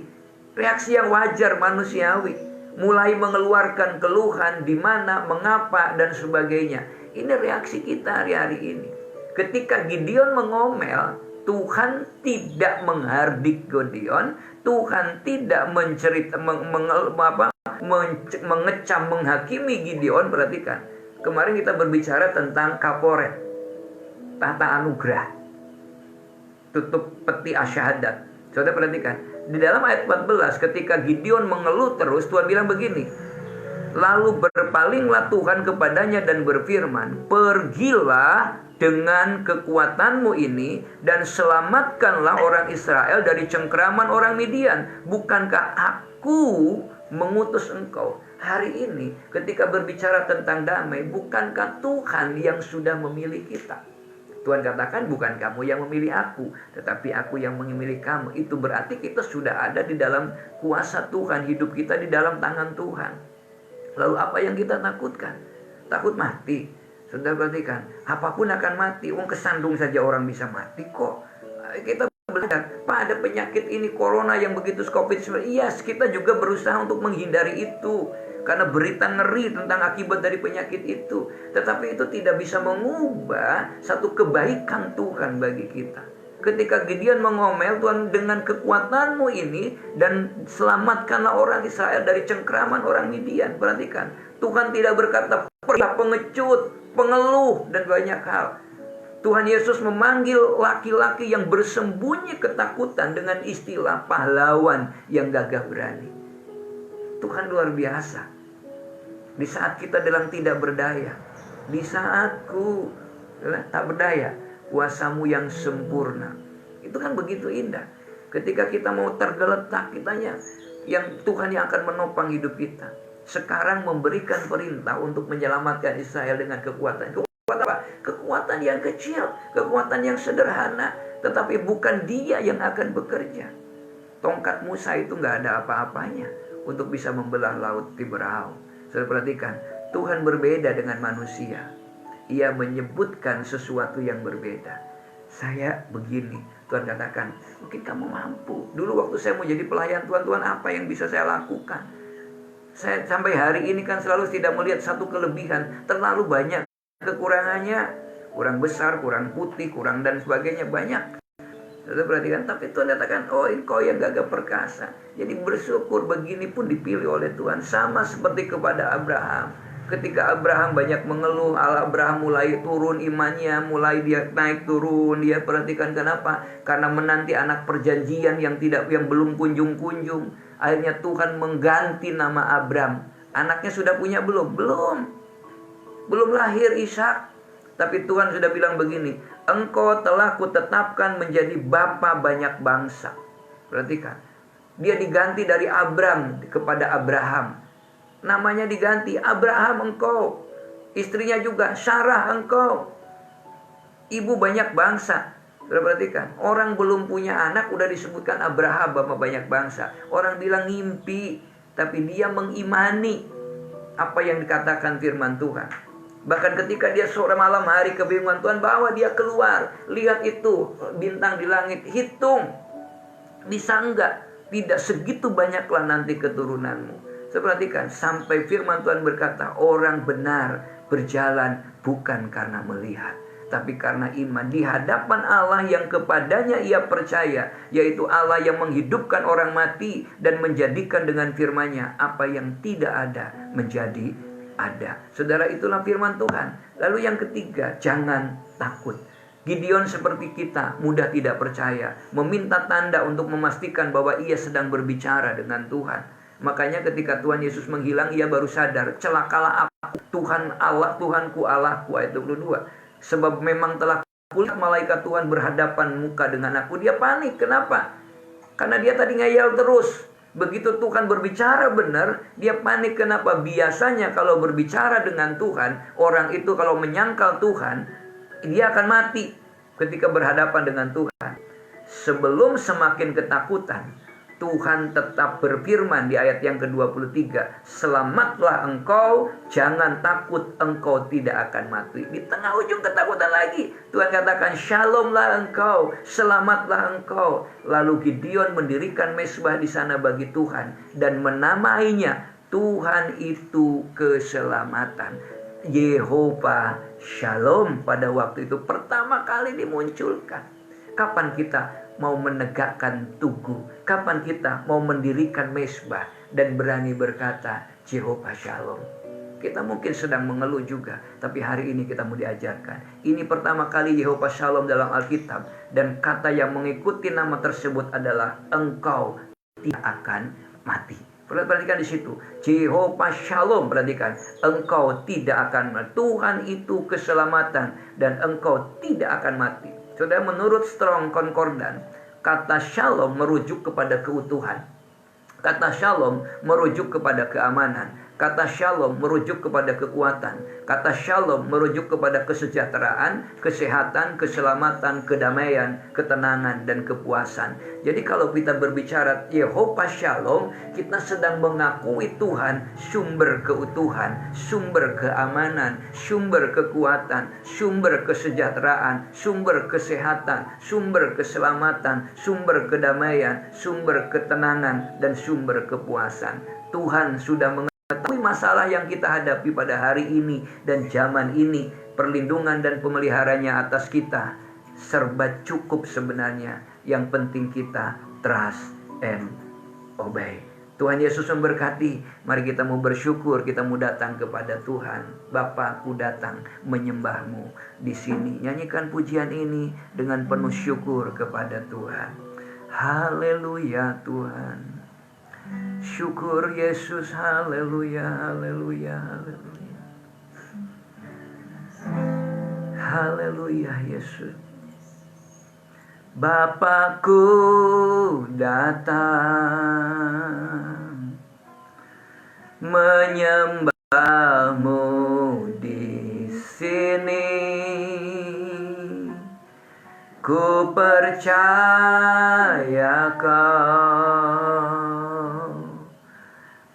yang wajar, manusiawi. Mulai mengeluarkan keluhan, di mana, mengapa, dan sebagainya. Ini reaksi kita hari-hari ini. Ketika Gideon mengomel, Tuhan tidak menghardik Gideon. Tuhan tidak mengecam, menghakimi Gideon. Perhatikan, kemarin kita berbicara tentang kaporet, tahta anugerah, tutup peti asyahadat. Saudara perhatikan, di dalam ayat 14 ketika Gideon mengeluh terus, Tuhan bilang begini, lalu berpalinglah Tuhan kepadanya dan berfirman, pergilah dengan kekuatanmu ini dan selamatkanlah orang Israel dari cengkeraman orang Midian. Bukankah aku mengutus engkau? Hari ini ketika berbicara tentang damai, bukankah Tuhan yang sudah memilih kita? Tuhan katakan, bukan kamu yang memilih aku, tetapi aku yang memilih kamu. Itu berarti kita sudah ada di dalam kuasa Tuhan. Hidup kita di dalam tangan Tuhan. Lalu apa yang kita takutkan? Takut mati. Saudara perhatikan, apapun akan mati. Kesandung saja orang bisa mati kok. Kita belajar, pada penyakit ini, corona yang begitu, COVID-19, yes, kita juga berusaha untuk menghindari itu. Karena berita ngeri tentang akibat dari penyakit itu. Tetapi itu tidak bisa mengubah satu kebaikan Tuhan bagi kita. Ketika Gideon mengomel, Tuhan dengan kekuatanmu ini, dan selamatkanlah orang Israel dari cengkeraman orang Midian. Perhatikan, Tuhan tidak berkata, pergilah pengecut, pengeluh, dan banyak hal. Tuhan Yesus memanggil laki-laki yang bersembunyi ketakutan dengan istilah pahlawan yang gagah berani. Tuhan luar biasa. Di saat kita dalam tidak berdaya, di saatku tak berdaya, kuasamu yang sempurna. Itu kan begitu indah. Ketika kita mau tergeletak, kitanya yang Tuhan yang akan menopang hidup kita. Sekarang memberikan perintah untuk menyelamatkan Israel dengan kekuatan. Kekuatan apa? Kekuatan yang kecil, kekuatan yang sederhana, tetapi bukan dia yang akan bekerja. Tongkat Musa itu gak ada apa-apanya untuk bisa membelah laut Tiberau. Saudara perhatikan, Tuhan berbeda dengan manusia. Ia menyebutkan sesuatu yang berbeda. Saya begini, Tuhan katakan, mungkin kamu mampu. Dulu waktu saya mau jadi pelayan Tuhan, Tuhan apa yang bisa saya lakukan? Saya sampai hari ini kan selalu tidak melihat satu kelebihan. Terlalu banyak kekurangannya. Kurang besar, kurang putih, kurang dan sebagainya, banyak. Saudara perhatikan, tapi Tuhan katakan, engkau yang gagah perkasa. Jadi bersyukur, begini pun dipilih oleh Tuhan. Sama seperti kepada Abraham. Ketika Abraham banyak mengeluh, Abraham mulai turun imannya, mulai dia naik turun. Dia perhatikan kenapa? Karena menanti anak perjanjian yang belum kunjung-kunjung. Akhirnya Tuhan mengganti nama Abram. Anaknya sudah punya belum? Belum lahir Ishak. Tapi Tuhan sudah bilang begini, engkau telah kutetapkan menjadi bapa banyak bangsa. Perhatikan, dia diganti dari Abram kepada Abraham. Namanya diganti, Abraham engkau. Istrinya juga, Sarah engkau. Ibu banyak bangsa. Sudah perhatikan, orang belum punya anak udah disebutkan Abraham bapak banyak bangsa. Orang bilang ngimpi, tapi dia mengimani apa yang dikatakan firman Tuhan. Bahkan ketika dia sore malam hari kebingungan Tuhan, bawa dia keluar. Lihat itu bintang di langit, hitung. Bisa enggak? Tidak segitu banyaklah nanti keturunanmu. Perhatikan, sampai firman Tuhan berkata, orang benar berjalan bukan karena melihat, tapi karena iman di hadapan Allah yang kepadanya ia percaya, yaitu Allah yang menghidupkan orang mati dan menjadikan dengan firman-Nya apa yang tidak ada menjadi ada. Saudara, itulah firman Tuhan. Lalu yang ketiga, jangan takut. Gideon seperti kita, mudah tidak percaya, meminta tanda untuk memastikan bahwa ia sedang berbicara dengan Tuhan. Makanya ketika Tuhan Yesus menghilang, ia baru sadar, celakalah aku, Tuhan Allah, Tuhanku Allahku, ayat 22. Sebab memang telah kulihat malaikat Tuhan berhadapan muka dengan aku. Dia panik, kenapa? Karena dia tadi ngeyel terus. Begitu Tuhan berbicara benar, dia panik, kenapa? Biasanya kalau berbicara dengan Tuhan, orang itu kalau menyangkal Tuhan, dia akan mati ketika berhadapan dengan Tuhan. Sebelum semakin ketakutan, Tuhan tetap berfirman di ayat yang ke-23, selamatlah engkau, jangan takut, engkau tidak akan mati. Di tengah ujung ketakutan lagi, Tuhan katakan, shalomlah engkau, selamatlah engkau. Lalu Gideon mendirikan mezbah di sana bagi Tuhan dan menamainya, Tuhan itu keselamatan. Yehova Shalom pada waktu itu pertama kali dimunculkan. Kapan kita mau menegakkan tugu? Kapan kita mau mendirikan mezbah dan berani berkata Jehovah Shalom? Kita mungkin sedang mengeluh juga, tapi hari ini kita mau diajarkan. Ini pertama kali Jehovah Shalom dalam Alkitab, dan kata yang mengikuti nama tersebut adalah engkau tidak akan mati. Perhatikan di situ, Jehovah Shalom. Perhatikan, engkau tidak akan mati. Tuhan itu keselamatan dan engkau tidak akan mati. Saudara, menurut Strong Concordance, kata shalom merujuk kepada keutuhan. Kata shalom merujuk kepada keamanan. Kata shalom merujuk kepada kekuatan. Kata shalom merujuk kepada kesejahteraan, kesehatan, keselamatan, kedamaian, ketenangan, dan kepuasan. Jadi kalau kita berbicara Jehovah Shalom, kita sedang mengakui Tuhan sumber keutuhan, sumber keamanan, sumber kekuatan, sumber kesejahteraan, sumber kesehatan, sumber keselamatan, sumber kedamaian, sumber ketenangan, dan sumber kepuasan. Tuhan sudah mengetahui masalah yang kita hadapi pada hari ini dan zaman ini. Perlindungan dan pemeliharanya atas kita serba cukup sebenarnya. Yang penting kita trust and obey. Tuhan Yesus memberkati. Mari kita mau bersyukur, kita mau datang kepada Tuhan. Bapa, aku datang menyembahmu di sini. Nyanyikan pujian ini dengan penuh syukur kepada Tuhan. Haleluya Tuhan. Syukur Yesus, haleluya, haleluya, haleluya. Haleluya Yesus. Bapakku datang menyembahmu di sini. Ku percaya kau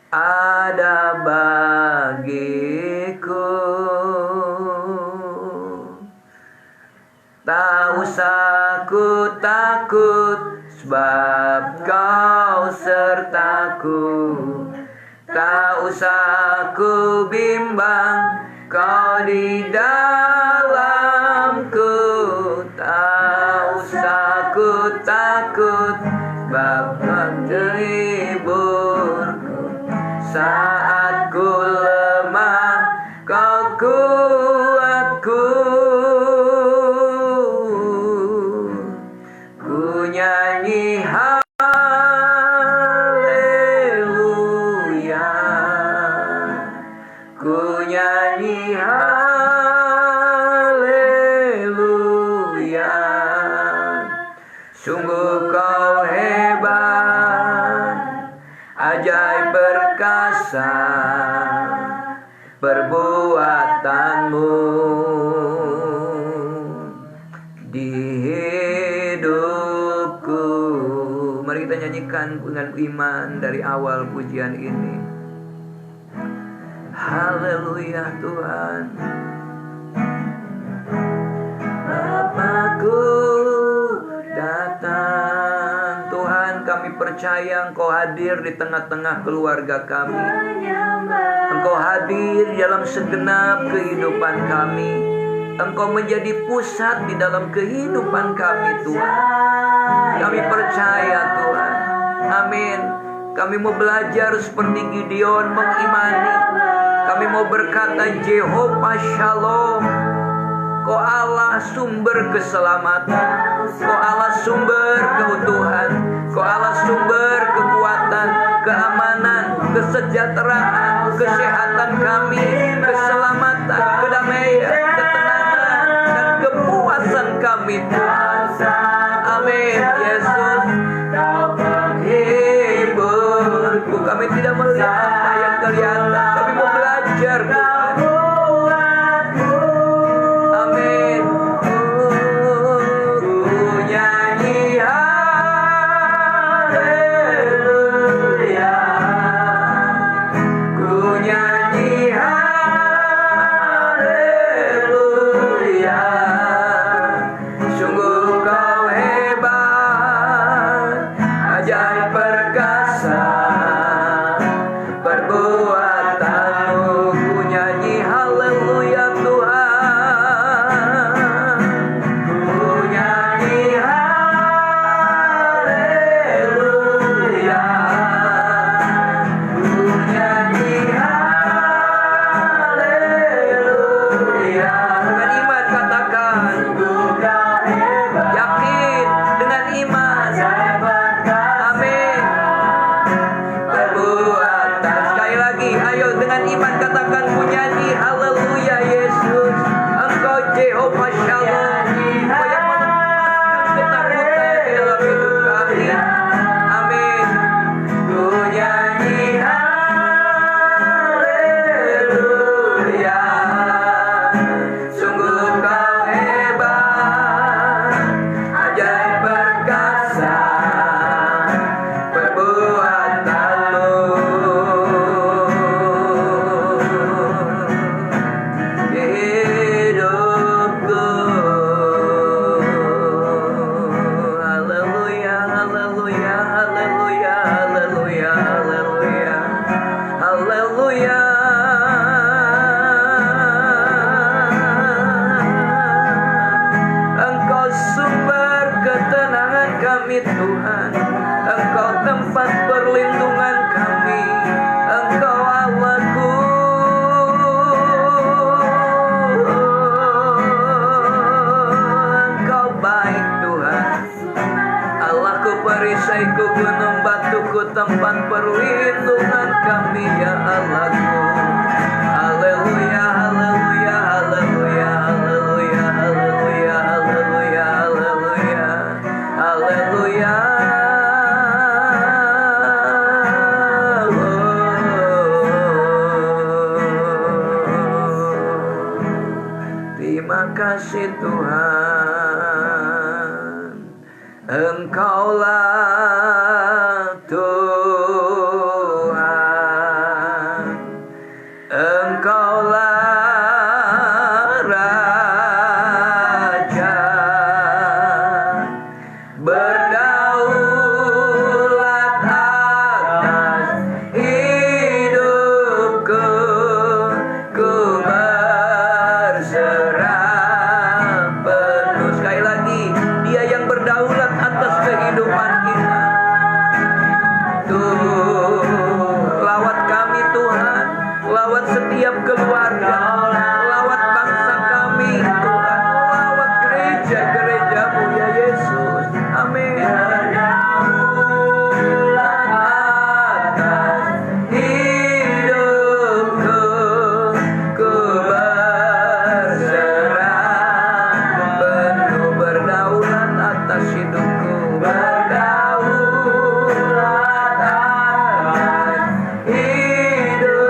ada bagiku. Tak usah ku takut, sebab kau sertaku. Tak usah ku bimbang, kau di dalamku. Tak usah ku takut, sebab kau terhiburku. Saat ku lemah, Sungguh kau hebat, ajaib perkasa perbuatanmu di hidupku. Mari kita nyanyikan dengan iman dari awal pujian ini. Haleluya Tuhan. Bapakku datang. Tuhan, kami percaya Engkau hadir di tengah-tengah keluarga kami. Engkau hadir dalam segenap kehidupan kami. Engkau menjadi pusat di dalam kehidupan kami Tuhan. Kami percaya Tuhan. Amin. Kami mau belajar seperti Gideon mengimani. Kami mau berkata Jehovah Shalom. Kau Allah sumber keselamatan, Kau Allah sumber keutuhan, Kau Allah sumber kekuatan, keamanan, kesejahteraan, kesehatan kami, keselamatan, kedamaian, ketenangan, dan kepuasan kami Tuhan. Amin. Yesus, Kau penghiburku. Kami tidak melihat apa yang kelihatan, kami mau belajar Tuhan. Tempat perlindungan kami ya Allahku. Haleluya, haleluya, haleluya, haleluya, haleluya, haleluya, haleluya, haleluya. Terima kasih Tuhan, Engkaulah Tuhan, Engkaulah Raja, berdaulat atas hidupku, ku berserah penuh. Sekali lagi, Dia yang berdaulat atas kehidupan kita. berdaulat atas hidupku.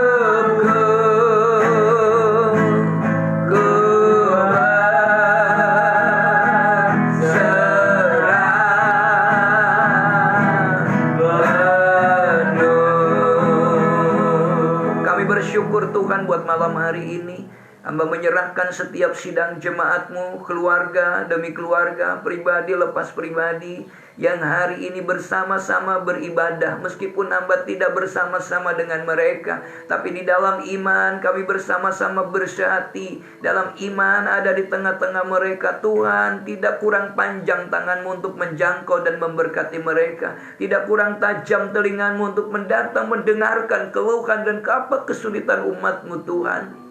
Ku bersyukur Tuhan buat malam hari ini. Hamba menyerahkan setiap sidang jemaat-Mu, keluarga demi keluarga, pribadi lepas pribadi, yang hari ini bersama-sama beribadah. Meskipun hamba tidak bersama-sama dengan mereka, tapi di dalam iman kami bersama-sama bersehati. Dalam iman ada di tengah-tengah mereka. Tuhan, tidak kurang panjang tangan-Mu untuk menjangkau dan memberkati mereka. Tidak kurang tajam telinga-Mu untuk mendatang mendengarkan keluhan dan apa kesulitan umat-Mu Tuhan.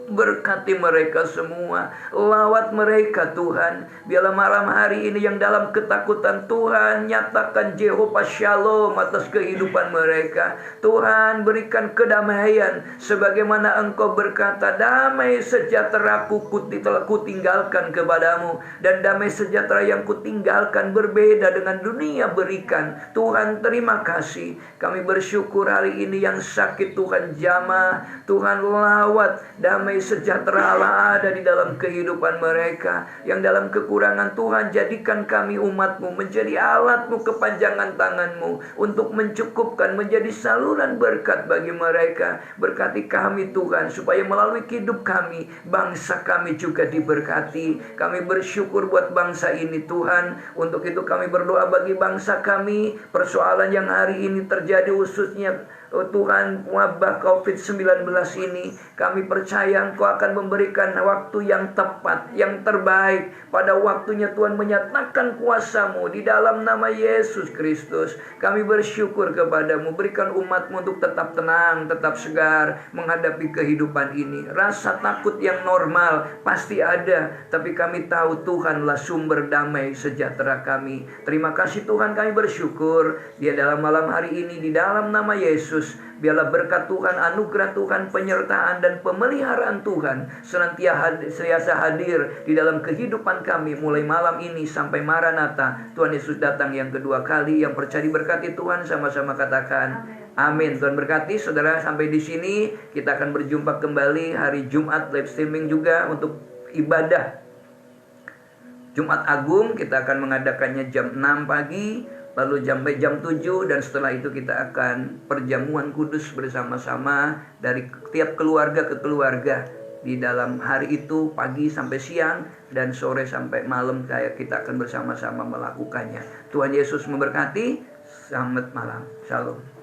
Berkati mereka semua, lawat mereka Tuhan. Biarlah malam hari ini yang dalam ketakutan Tuhan, nyatakan Jehovah Shalom atas kehidupan mereka. Tuhan, berikan kedamaian sebagaimana Engkau berkata, damai sejahtera kutinggalkan kepadamu, dan damai sejahtera yang kutinggalkan berbeda dengan dunia berikan. Tuhan, terima kasih. Kami bersyukur hari ini yang sakit Tuhan jamah, Tuhan lawat, damai sejahtera Allah ada di dalam kehidupan mereka. Yang dalam kekurangan Tuhan, jadikan kami umat-Mu menjadi alat-Mu, kepanjangan tangan-Mu untuk mencukupkan, menjadi saluran berkat bagi mereka. Berkati kami Tuhan, supaya melalui hidup kami, bangsa kami juga diberkati. Kami bersyukur buat bangsa ini Tuhan. Untuk itu kami berdoa bagi bangsa kami. Persoalan yang hari ini terjadi khususnya Tuhan, wabah COVID-19 ini, kami percaya Engkau akan memberikan waktu yang tepat, yang terbaik. Pada waktunya Tuhan menyatakan kuasa-Mu di dalam nama Yesus Kristus. Kami bersyukur kepadamu. Berikan umat-Mu untuk tetap tenang, tetap segar menghadapi kehidupan ini. Rasa takut yang normal pasti ada, tapi kami tahu Tuhanlah sumber damai sejahtera kami. Terima kasih Tuhan, kami bersyukur. Dia dalam malam hari ini di dalam nama Yesus. Biarlah berkat Tuhan, anugerah Tuhan, penyertaan dan pemeliharaan Tuhan senantiasa hadir di dalam kehidupan kami mulai malam ini sampai Maranatha, Tuhan Yesus datang yang kedua kali. Yang percaya diberkati Tuhan sama-sama katakan amin. Tuhan berkati saudara. Sampai di sini kita akan berjumpa kembali hari Jumat live streaming juga untuk ibadah Jumat Agung. Kita akan mengadakannya jam 6 pagi. Lalu sampai jam 7, dan setelah itu kita akan perjamuan kudus bersama-sama dari tiap keluarga ke keluarga. Di dalam hari itu pagi sampai siang dan sore sampai malam kita akan bersama-sama melakukannya. Tuhan Yesus memberkati. Selamat malam. Shalom.